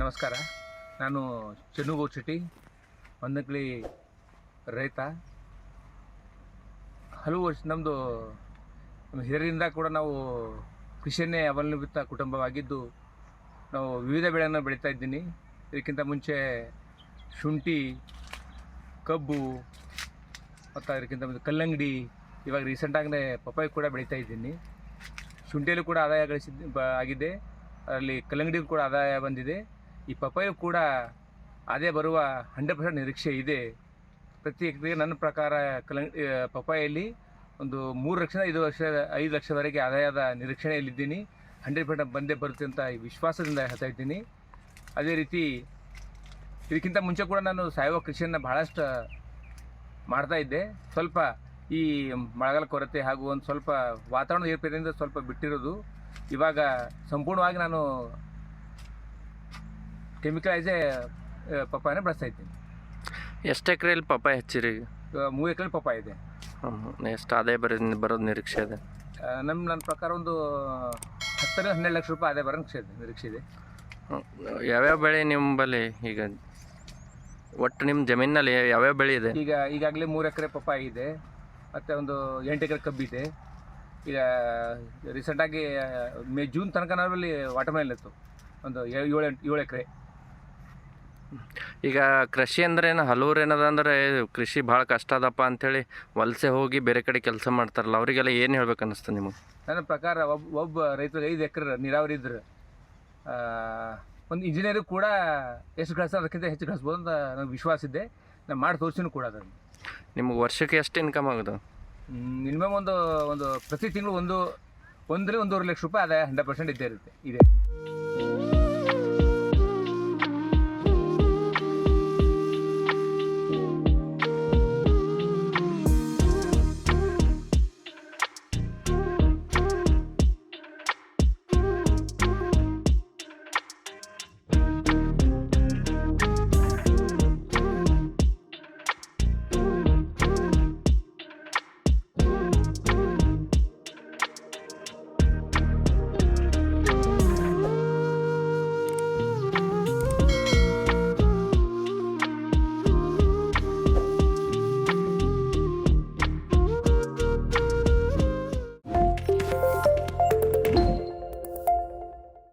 ನಮಸ್ಕಾರ. ನಾನು ಚೆನ್ನೂಗೌಡ ಶೆಟ್ಟಿ, ಹೊನ್ನಕಳಿ ರೈತ. ಹಲವು ವರ್ಷ ನಮ್ಮ ಹಿರಿಯರಿಂದ ಕೂಡ ನಾವು ಕೃಷಿಯನ್ನೇ ಅವಲಂಬಿತ ಕುಟುಂಬವಾಗಿದ್ದು ನಾವು ವಿವಿಧ ಬೆಳೆಯನ್ನು ಬೆಳೀತಾ ಇದ್ದೀನಿ. ಇದಕ್ಕಿಂತ ಮುಂಚೆ ಶುಂಠಿ, ಕಬ್ಬು ಮತ್ತು ಅದಕ್ಕಿಂತ ಮುಂಚೆ ಕಲ್ಲಂಗಡಿ, ಇವಾಗ ರೀಸೆಂಟಾಗಲೇ ಪಪ್ಪಾಯಿ ಕೂಡ ಬೆಳೀತಾ ಇದ್ದೀನಿ. ಶುಂಠಿಯಲ್ಲೂ ಕೂಡ ಆದಾಯ ಆಗಿದೆ, ಅದರಲ್ಲಿ ಕಲ್ಲಂಗಡಿಗೂ ಕೂಡ ಆದಾಯ ಬಂದಿದೆ. ಈ ಪಪ್ಪಾಯಿ ಕೂಡ ಆದಾಯ ಬರುವ 100% ನಿರೀಕ್ಷೆ ಇದೆ. ಪ್ರತಿ ಎಕರೆಗೆ ನನ್ನ ಪ್ರಕಾರ ಪಪ್ಪಾಯಲ್ಲಿ ಒಂದು 3 ಲಕ್ಷದಿಂದ 5 ಲಕ್ಷದವರೆಗೆ ಆದಾಯದ ನಿರೀಕ್ಷಣೆಯಲ್ಲಿದ್ದೀನಿ. 100% ಬಂದೇ ಬರುತ್ತೆ ಅಂತ ವಿಶ್ವಾಸದಿಂದ ಹೇಳ್ತಾ ಇದ್ದೀನಿ. ಅದೇ ರೀತಿ ಇದಕ್ಕಿಂತ ಮುಂಚೆ ಕೂಡ ನಾನು ಸಾವಯವ ಕೃಷಿಯನ್ನು ಬಹಳಷ್ಟು ಮಾಡ್ತಾಯಿದ್ದೆ. ಸ್ವಲ್ಪ ಈ ಮಳೆಗಾಲ ಕೊರತೆ ಹಾಗೂ ಒಂದು ಸ್ವಲ್ಪ ವಾತಾವರಣ ಏರ್ಪೇರಿಂದ ಸ್ವಲ್ಪ ಬಿಟ್ಟಿರೋದು. ಇವಾಗ ಸಂಪೂರ್ಣವಾಗಿ ನಾನು ಕೆಮಿಕಲೈಸೇ ಪಪ್ಪಾಯನ್ನ ಬಳಸ್ತಾ ಇದ್ದೀನಿ. ಎಷ್ಟು ಎಕರೆಯಲ್ಲಿ ಪಪ್ಪಾಯ ಹಚ್ಚಿರಿ? 3 ಎಕರೆ ಪಪ್ಪಾಯ ಇದೆ. ಎಷ್ಟು ಆದಾಯ ಬರೋದು ನಿರೀಕ್ಷೆ ಇದೆ? ನನ್ನ ಪ್ರಕಾರ ಒಂದು 10-12 ಲಕ್ಷ ರೂಪಾಯಿ ಆದಾಯ ಬರೋ ನಿರೀಕ್ಷೆ ಇದೆ. ಯಾವ್ಯಾವ ಬೆಳೆ ನಿಮ್ಮಲ್ಲಿ ಈಗ ಒಟ್ಟು ನಿಮ್ಮ ಜಮೀನಿನಲ್ಲಿ ಯಾವ್ಯಾವ ಬೆಳೆ ಇದೆ? ಈಗಾಗಲೇ 3 ಎಕರೆ ಪಪ್ಪಾಯ ಇದೆ, ಮತ್ತು ಒಂದು 8 ಎಕರೆ ಕಬ್ಬಿದೆ. ಈಗ ರೀಸೆಂಟಾಗಿ ಜೂನ್ ತನಕ ನಾವಲ್ಲಿ ವಾಟರ್ಮೆಲನ್ ಇತ್ತು, ಒಂದು 7 ಎಕರೆ. ಈಗ ಕೃಷಿ ಅಂದ್ರೇನು ಹಲವ್ರು ಏನದ ಅಂದರೆ ಕೃಷಿ ಭಾಳ ಕಷ್ಟ ಅದಪ್ಪ ಅಂಥೇಳಿ ವಲಸೆ ಹೋಗಿ ಬೇರೆ ಕಡೆ ಕೆಲಸ ಮಾಡ್ತಾರಲ್ಲ, ಅವರಿಗೆಲ್ಲ ಏನು ಹೇಳ್ಬೇಕು ಅನ್ನಿಸ್ತು ನಿಮಗೆ? ನನ್ನ ಪ್ರಕಾರ ಒಬ್ಬ ರೈತರಿಗೆ 5 ಎಕರೆ ನೀರಾವರಿ ಇದ್ರೆ ಒಂದು ಇಂಜಿನಿಯರಿಂಗ್ ಕೂಡ ಎಷ್ಟು ಗಳಿಸ ಅದಕ್ಕಿಂತ ಹೆಚ್ಚು ಗಳಿಸ್ಬೋದು ಅಂತ ನನಗೆ ವಿಶ್ವಾಸ ಇದೆ. ನಾನು ಮಾಡಿ ತೋರಿಸಿನೂ ಕೂಡ ಅದನ್ನು. ನಿಮಗೆ ವರ್ಷಕ್ಕೆ ಎಷ್ಟು ಇನ್ಕಮ್ ಆಗೋದು? ಮಿನಿಮಮ್ ಒಂದು ಪ್ರತಿ ತಿಂಗಳು 1-1.5 ಲಕ್ಷ ರೂಪಾಯಿ ಆದಾಯ 100% ಇದ್ದೇ ಇರುತ್ತೆ ಇದೆ.